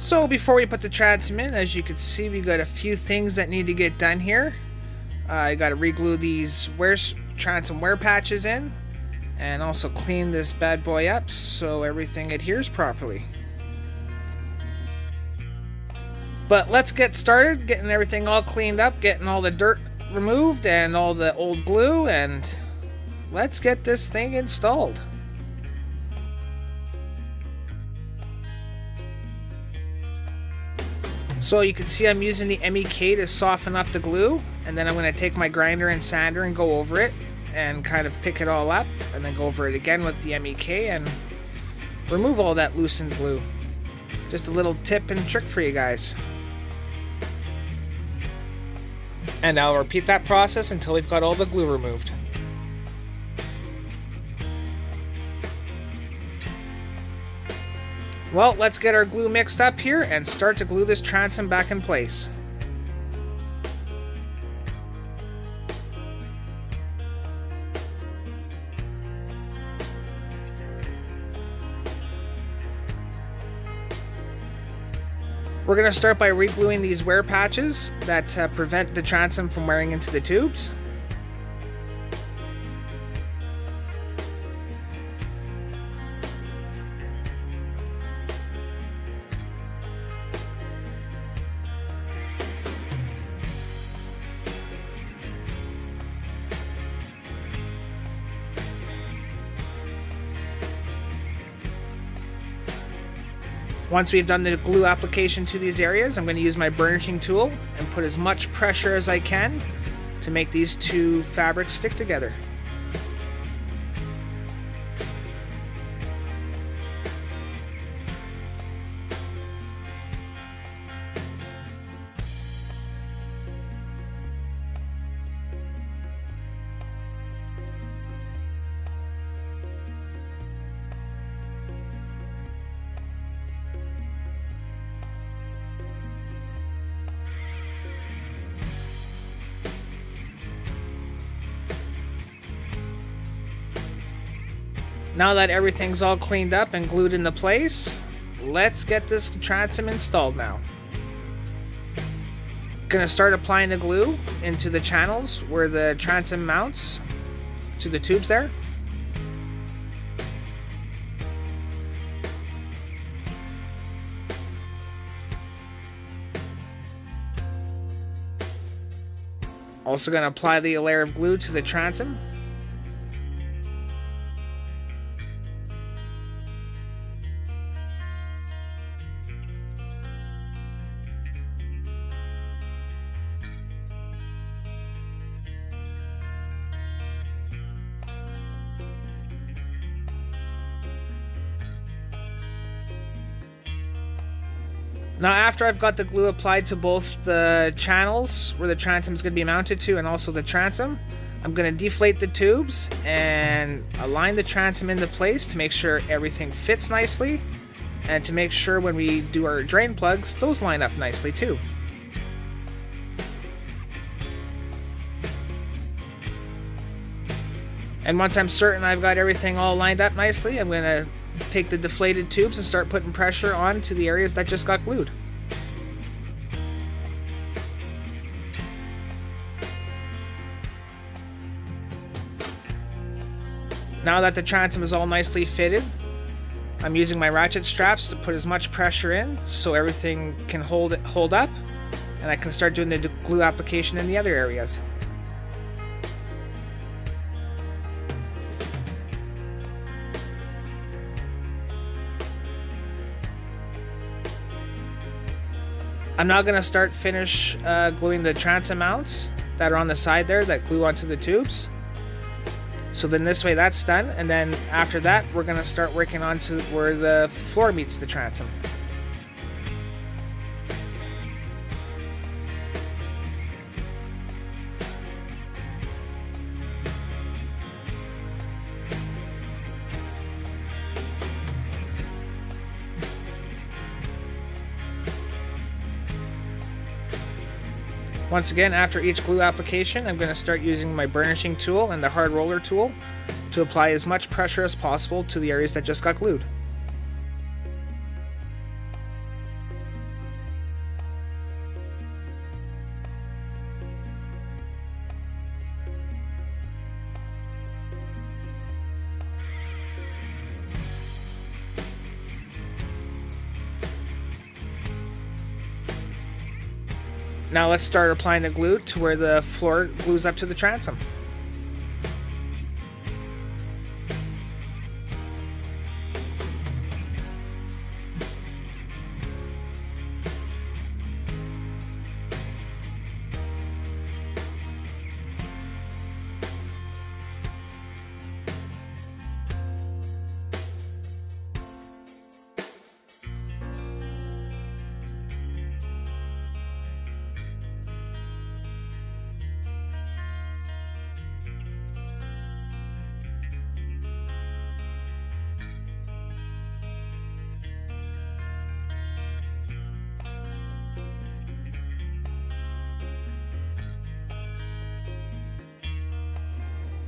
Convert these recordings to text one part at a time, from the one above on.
So before we put the transom in, as you can see, we got a few things that need to get done here. I got to reglue these transom wear patches in, and also clean this bad boy up so everything adheres properly. But let's get started getting everything all cleaned up, getting all the dirt removed and all the old glue, and let's get this thing installed. So you can see I'm using the MEK to soften up the glue, and then I'm going to take my grinder and sander and go over it and kind of pick it all up, and then go over it again with the MEK and remove all that loosened glue. Just a little tip and trick for you guys. And I'll repeat that process until we've got all the glue removed. Well, let's get our glue mixed up here and start to glue this transom back in place. We're going to start by re-gluing these wear patches that prevent the transom from wearing into the tubes. Once we've done the glue application to these areas, I'm going to use my burnishing tool and put as much pressure as I can to make these two fabrics stick together. Now that everything's all cleaned up and glued into place, let's get this transom installed now. Gonna start applying the glue into the channels where the transom mounts to the tubes there. Also gonna apply the layer of glue to the transom. Now after I've got the glue applied to both the channels where the transom is going to be mounted to and also the transom, I'm going to deflate the tubes and align the transom into place to make sure everything fits nicely, and to make sure when we do our drain plugs, those line up nicely too. And once I'm certain I've got everything all lined up nicely, I'm going to take the deflated tubes and start putting pressure on to the areas that just got glued. Now that the transom is all nicely fitted, I'm using my ratchet straps to put as much pressure in so everything can hold up, and I can start doing the glue application in the other areas. I'm now going to finish gluing the transom mounts that are on the side there that glue onto the tubes. So then this way that's done, and then after that we're going to start working on to where the floor meets the transom. Once again, after each glue application, I'm going to start using my burnishing tool and the hard roller tool to apply as much pressure as possible to the areas that just got glued. Now let's start applying the glue to where the floor glues up to the transom.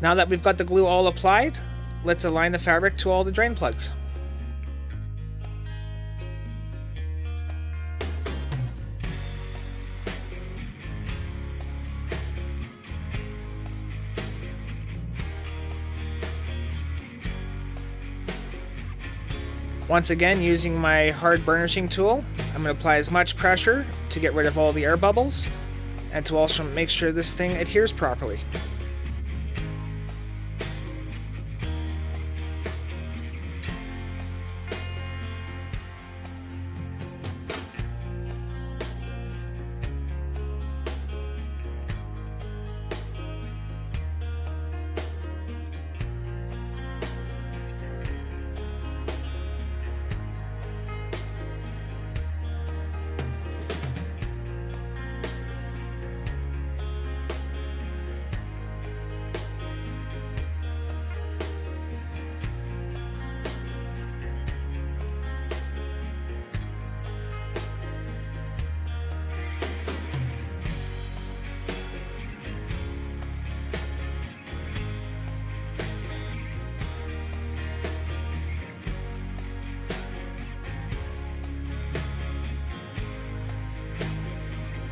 Now that we've got the glue all applied, let's align the fabric to all the drain plugs. Once again, using my hard burnishing tool, I'm going to apply as much pressure to get rid of all the air bubbles and to also make sure this thing adheres properly.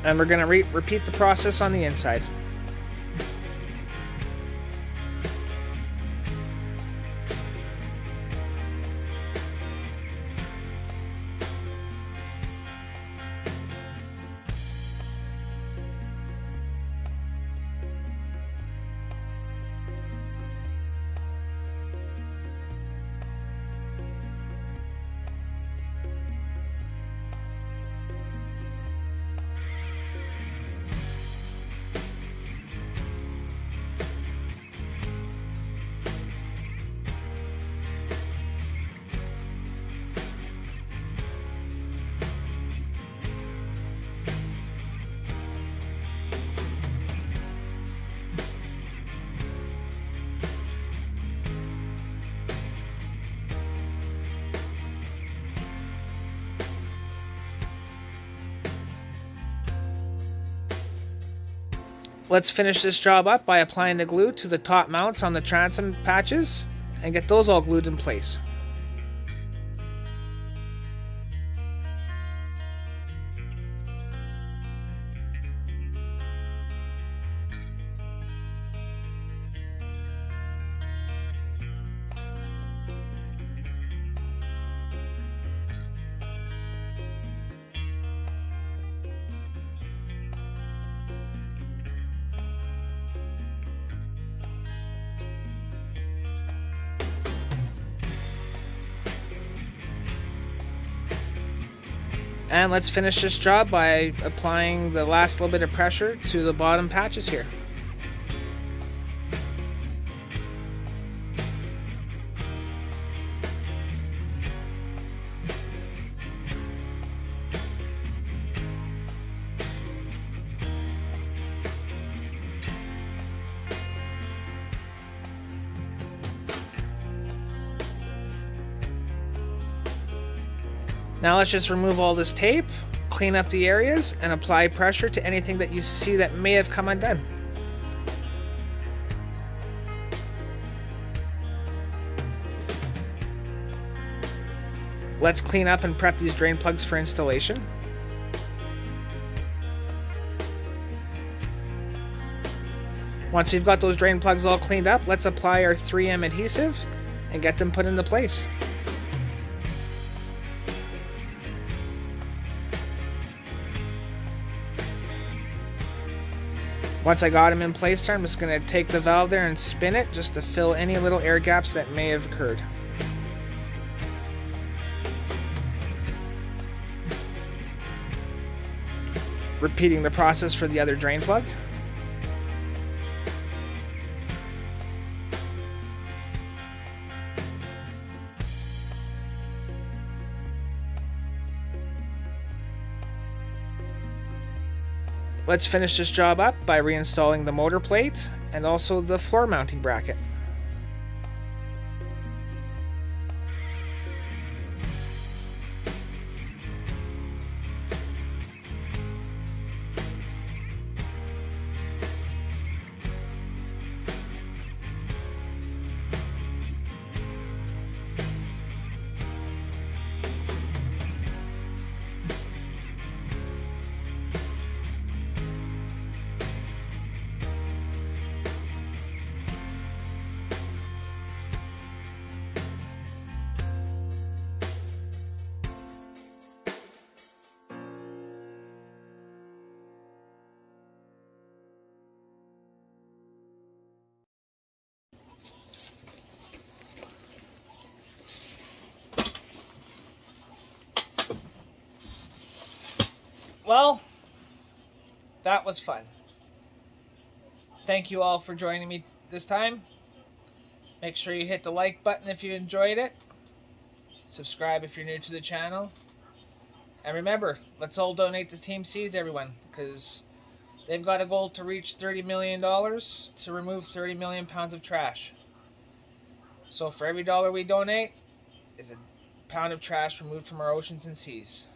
And we're going to repeat the process on the inside. Let's finish this job up by applying the glue to the top mounts on the transom patches and get those all glued in place. And let's finish this job by applying the last little bit of pressure to the bottom patches here. Now let's just remove all this tape, clean up the areas, and apply pressure to anything that you see that may have come undone. Let's clean up and prep these drain plugs for installation. Once we've got those drain plugs all cleaned up, let's apply our 3M adhesive and get them put into place. Once I got them in place there, I'm just going to take the valve there and spin it just to fill any little air gaps that may have occurred. Repeating the process for the other drain plug. Let's finish this job up by reinstalling the motor plate and also the floor mounting bracket. Well, that was fun. Thank you all for joining me this time. Make sure you hit the like button if you enjoyed it. Subscribe if you're new to the channel. And remember, let's all donate to Team C's, everyone, because they've got a goal to reach $30 million to remove 30 million pounds of trash. So for every dollar we donate is a pound of trash removed from our oceans and seas.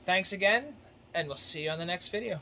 Thanks again, and we'll see you on the next video.